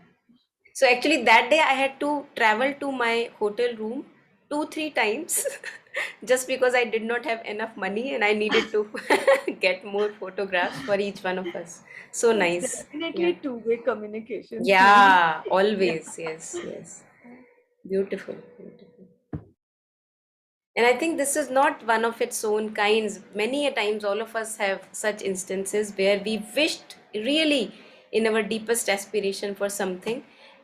S1: So actually that day I had to travel to my hotel room 2 3 times just because I did not have enough money and I needed to get more photographs for each one of us. So
S3: It's
S1: nice. Yeah.
S3: definitely two-way communication, Snehi.
S1: Yeah,
S3: Yeah.
S1: always. Yes, yes. Beautiful, beautiful. And I think this is not one of its own kinds. Many a times, all of us have such instances where we wished really in our deepest aspiration for something,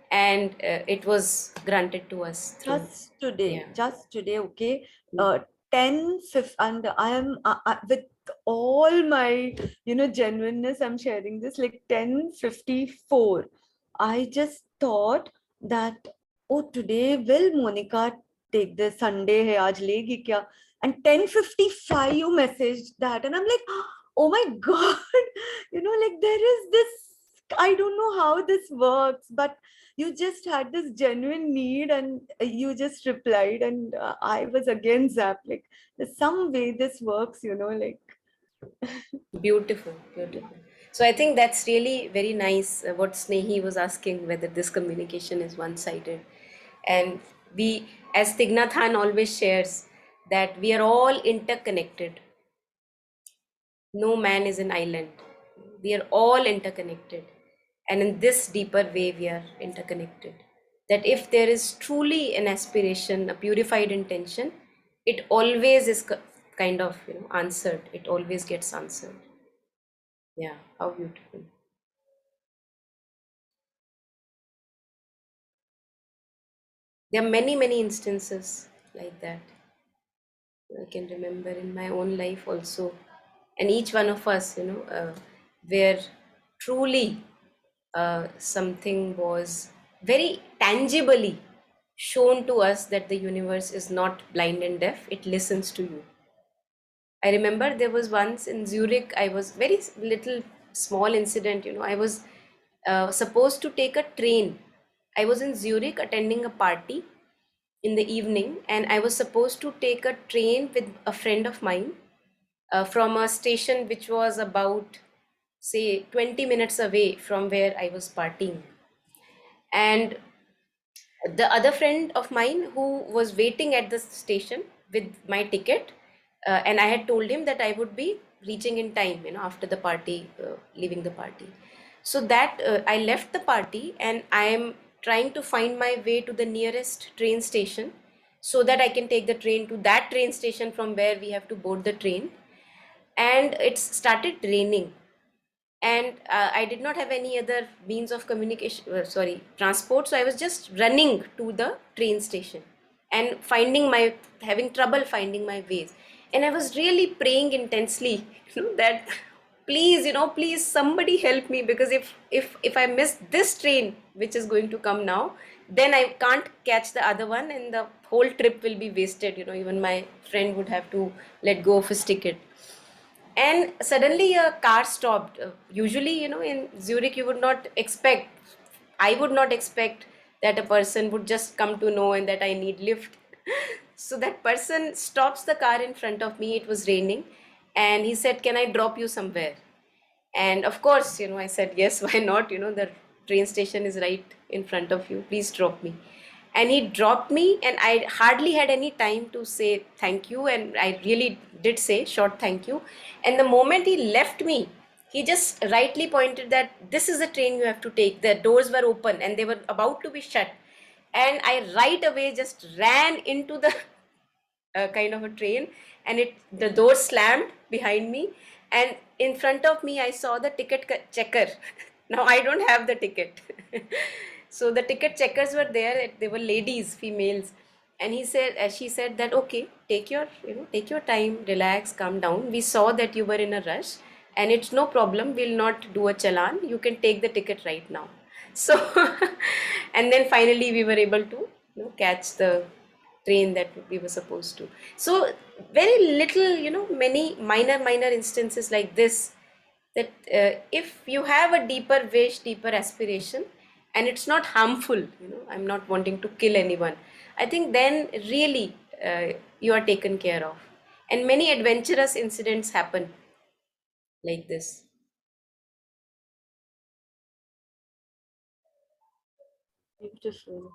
S1: and it was granted to us through. Yeah.
S3: Just today, okay.
S1: Mm.
S3: 10, 5, and I am with all my, genuineness, I'm sharing this like 10:54. I just thought that, oh, today will Monica take the Sunday hai, aaj legi kya? And 10:55 you messaged that, and I'm like, oh my God, like there is this, I don't know how this works, but you just had this genuine need and you just replied, and I was again zapped, like there's some way this works, like.
S1: Beautiful, beautiful. So I think that's really very nice. What Snehi was asking, whether this communication is one-sided, and we, as Tignathan always shares, that we are all interconnected. No man is an island. We are all interconnected. And in this deeper way, we are interconnected. That if there is truly an aspiration, a purified intention, it always is kind of answered. It always gets answered. Yeah, how beautiful. There are many, many instances like that. I can remember in my own life also. And each one of us, where truly something was very tangibly shown to us that the universe is not blind and deaf, it listens to you. I remember there was once in Zurich, I was very little small incident, I was supposed to take a train. I was in Zurich attending a party in the evening, and I was supposed to take a train with a friend of mine from a station which was about, say, 20 minutes away from where I was partying. And the other friend of mine who was waiting at the station with my ticket, and I had told him that I would be reaching in time, after the party, leaving the party. So that I left the party and I am trying to find my way to the nearest train station so that I can take the train to that train station from where we have to board the train. And it started raining, and I did not have any other means of communication, sorry, transport. So I was just running to the train station and having trouble finding my ways. And I was really praying intensely, that please, please somebody help me, because if I miss this train which is going to come now, then I can't catch the other one and the whole trip will be wasted. Even my friend would have to let go of his ticket. And suddenly a car stopped. Usually, in Zurich you would not expect, I would not expect that a person would just come to know and that I need lift. So that person stops the car in front of me. It was raining, and he said, can I drop you somewhere? And of course, I said, yes, why not? The train station is right in front of you. Please drop me. And he dropped me, and I hardly had any time to say thank you. And I really did say short thank you. And the moment he left me, he just rightly pointed that this is the train you have to take. The doors were open and they were about to be shut. And I right away just ran into the kind of a train, and the door slammed behind me, and in front of me I saw the ticket checker. Now I don't have the ticket. So the ticket checkers were there. They were ladies, females. And she said that, okay, take your time, relax, calm down. We saw that you were in a rush, and it's no problem, we'll not do a challan, you can take the ticket right now. So and then finally we were able to catch the train that we were supposed to. So very little, many minor instances like this, that if you have a deeper wish, deeper aspiration, and it's not harmful, I'm not wanting to kill anyone, I think then really you are taken care of. And many adventurous incidents happen like this.
S3: Beautiful.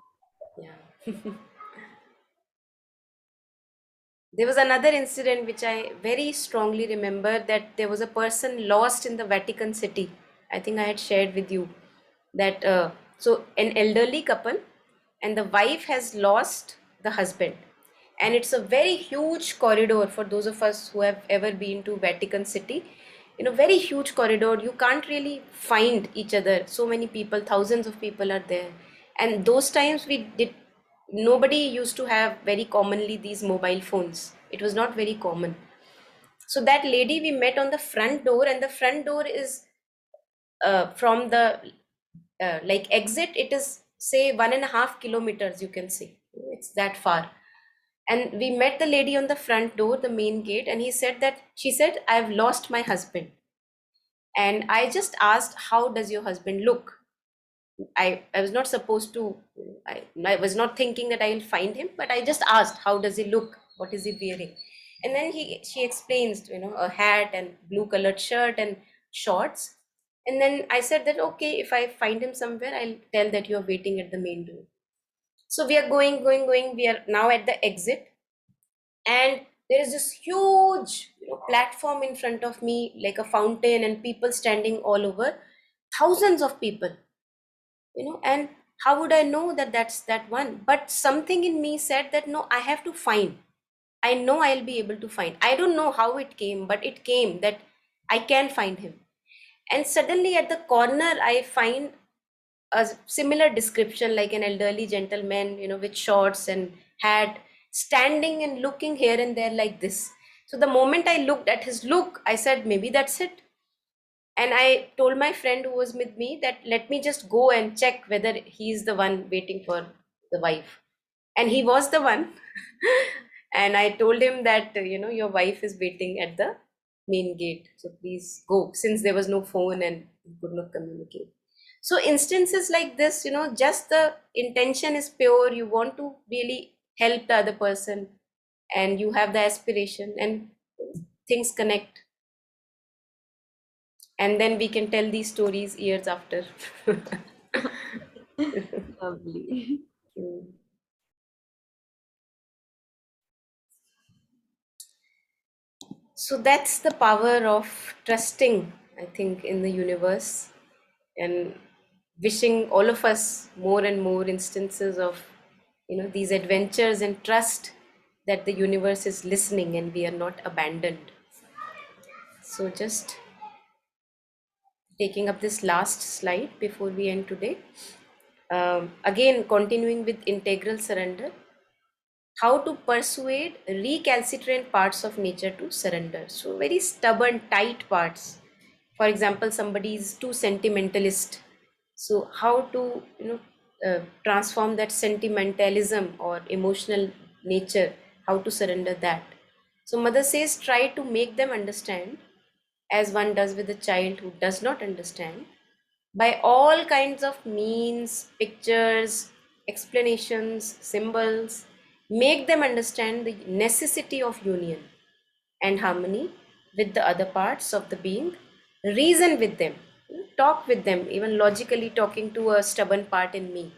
S1: Yeah. There was another incident which I very strongly remember, that there was a person lost in the Vatican City. I think I had shared with you that so an elderly couple, and the wife has lost the husband, and it's a very huge corridor. For those of us who have ever been to Vatican City, very huge corridor, you can't really find each other. So many people, thousands of people are there. And those times nobody used to have very commonly these mobile phones. It was not very common. So that lady we met on the front door, and the front door is from the like exit, it is say 1.5 kilometers, you can see, it's that far. And we met the lady on the front door, the main gate, and she said, I've lost my husband. And I just asked, how does your husband look? I was not supposed to, I was not thinking that I'll find him, but I just asked, how does he look? What is he wearing? And then she explains, a hat and blue colored shirt and shorts. And then I said that, okay, if I find him somewhere, I'll tell that you're waiting at the main door. So we are going. We are now at the exit, and there is this huge, platform in front of me, like a fountain, and people standing all over, thousands of people, and how would I know that that's that one? But something in me said that no, I have to find. I know I'll be able to find. I don't know how it came, but it came that I can find him. And suddenly at the corner, I find a similar description, like an elderly gentleman, with shorts and hat, standing and looking here and there like this. So the moment I looked at his look, I said, maybe that's it. And I told my friend who was with me that let me just go and check whether he's the one waiting for the wife. And he was the one. And I told him that, your wife is waiting at the main gate. So please go, since there was no phone and we could not communicate. So instances like this, just the intention is pure. You want to really help the other person, and you have the aspiration, and things connect, and then we can tell these stories years after.
S3: Lovely.
S1: Mm. So that's the power of trusting, I think, in the universe, and wishing all of us more and more instances of, these adventures, and trust that the universe is listening and we are not abandoned. So just taking up this last slide before we end today. Again, continuing with integral surrender, how to persuade recalcitrant parts of nature to surrender. So very stubborn, tight parts. For example, somebody is too sentimentalist. So how to transform that sentimentalism or emotional nature? How to surrender that? So mother says, try to make them understand, as one does with a child who does not understand, by all kinds of means, pictures, explanations, symbols. Make them understand the necessity of union and harmony with the other parts of the being. Reason with them, talk with them, even logically talking to a stubborn part in me,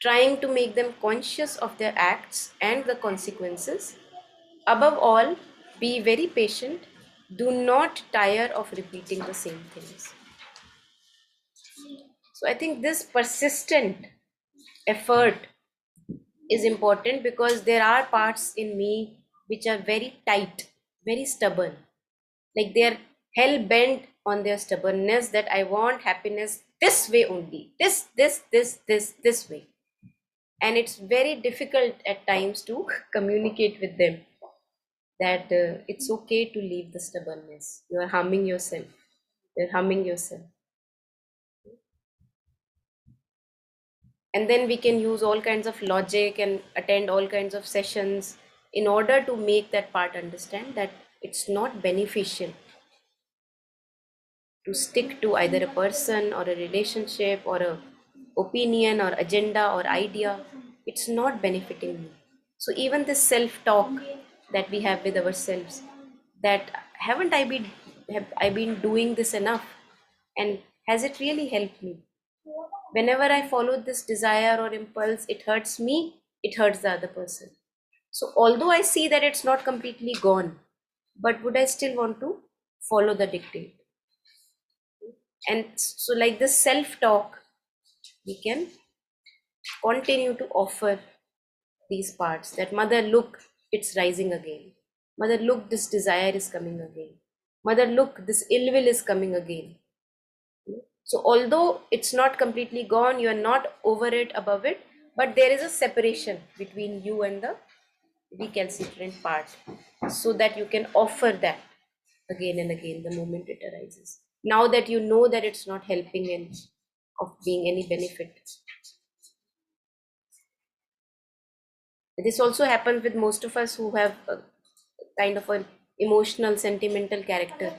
S1: trying to make them conscious of their acts and the consequences. Above all, be very patient. Do not tire of repeating the same things. So I think this persistent effort is important, because there are parts in me which are very tight, very stubborn. Like they are hell bent on their stubbornness, that I want happiness this way only, this way. And it's very difficult at times to communicate with them that it's okay to leave the stubbornness. You are harming yourself. You're harming yourself. And then we can use all kinds of logic and attend all kinds of sessions in order to make that part understand that it's not beneficial to stick to either a person or a relationship or a opinion or agenda or idea. It's not benefiting me. So even this self talk that we have with ourselves, that have I been doing this enough, and has it really helped me? Whenever I follow this desire or impulse, it hurts me, it hurts the other person. So although I see that it's not completely gone, but would I still want to follow the dictate? And so, like this self talk, we can continue to offer these parts that, mother, look, it's rising again. Mother, look, this desire is coming again. Mother, look, this ill will is coming again. So, although it's not completely gone, you are not over it, above it, but there is a separation between you and the recalcitrant part, so that you can offer that again and again the moment it arises. Now that you know that it's not helping and of being any benefit. This also happens with most of us who have a kind of an emotional, sentimental character.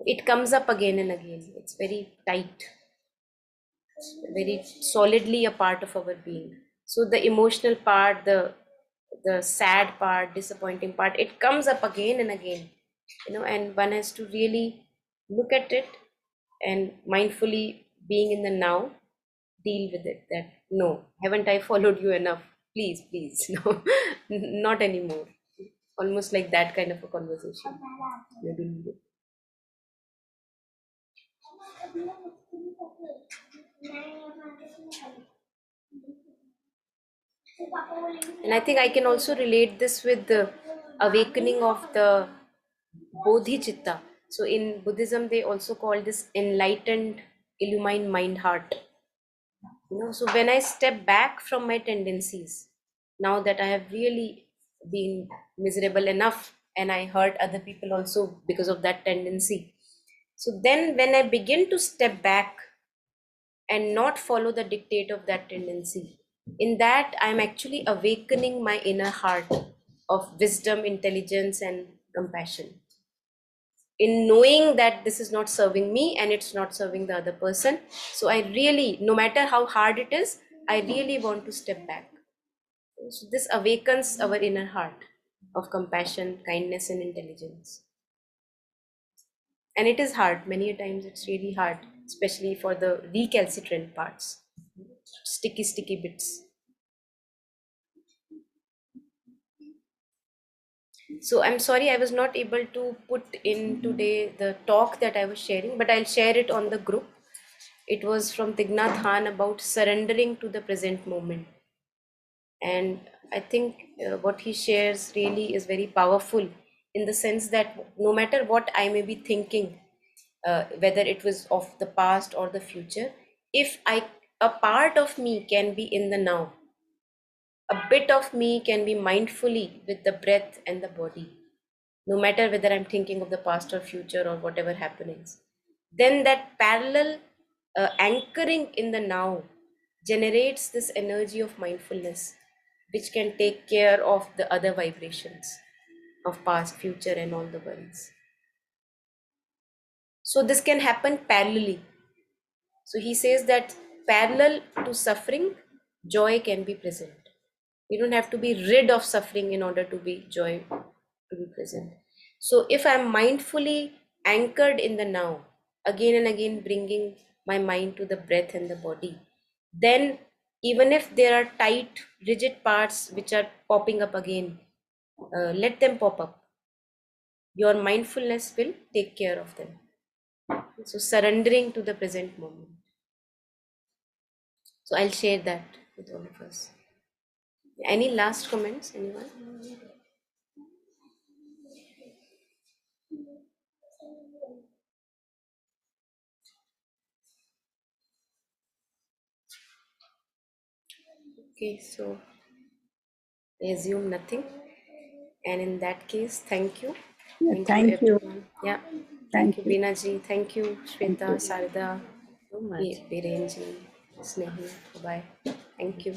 S1: It comes up again and again. It's very tight, very solidly a part of our being. So the emotional part, the sad part, disappointing part, it comes up again and again. And one has to really look at it and mindfully being in the now, deal with it. That, no, haven't I followed you enough? Please, please, no, not anymore. Almost like that kind of a conversation maybe needed. And I think I can also relate this with the awakening of the bodhicitta. So in Buddhism, they also call this enlightened, illumined mind heart. So when I step back from my tendencies, now that I have really been miserable enough and I hurt other people also because of that tendency. So then when I begin to step back and not follow the dictate of that tendency, in that I'm actually awakening my inner heart of wisdom, intelligence, and compassion. In knowing that this is not serving me and it's not serving the other person. So I really, no matter how hard it is, I really want to step back. So this awakens our inner heart of compassion, kindness, and intelligence. And it is hard. Many a times it's really hard, especially for the recalcitrant parts, sticky bits. So I'm sorry I was not able to put in today the talk that I was sharing, but I'll share it on the group. It was from Thignath Khan about surrendering to the present moment. And I think what he shares really is very powerful, in the sense that no matter what I may be thinking, whether it was of the past or the future, if a part of me can be in the now, a bit of me can be mindfully with the breath and the body, no matter whether I'm thinking of the past or future or whatever happenings, then that parallel anchoring in the now generates this energy of mindfulness, which can take care of the other vibrations of past, future, and all the worries. So this can happen parallelly. So he says that parallel to suffering, joy can be present. You don't have to be rid of suffering in order to be joy to be present. So if I'm mindfully anchored in the now, again and again bringing my mind to the breath and the body, then even if there are tight, rigid parts which are popping up again, let them pop up. Your mindfulness will take care of them. So surrendering to the present moment. So I'll share that with all of us. Any last comments, anyone? Okay, so I assume nothing. And in that case, thank you.
S4: Yeah,
S1: Thank you,
S4: thank you.
S1: everyone. Yeah.
S4: Thank
S1: Thank you,
S4: you.
S1: Beena ji. Thank you,
S4: Thank
S1: Shweta,
S4: you.
S1: Sarada,
S3: So much.
S1: Biren ji. Snehi. Bye. Thank you.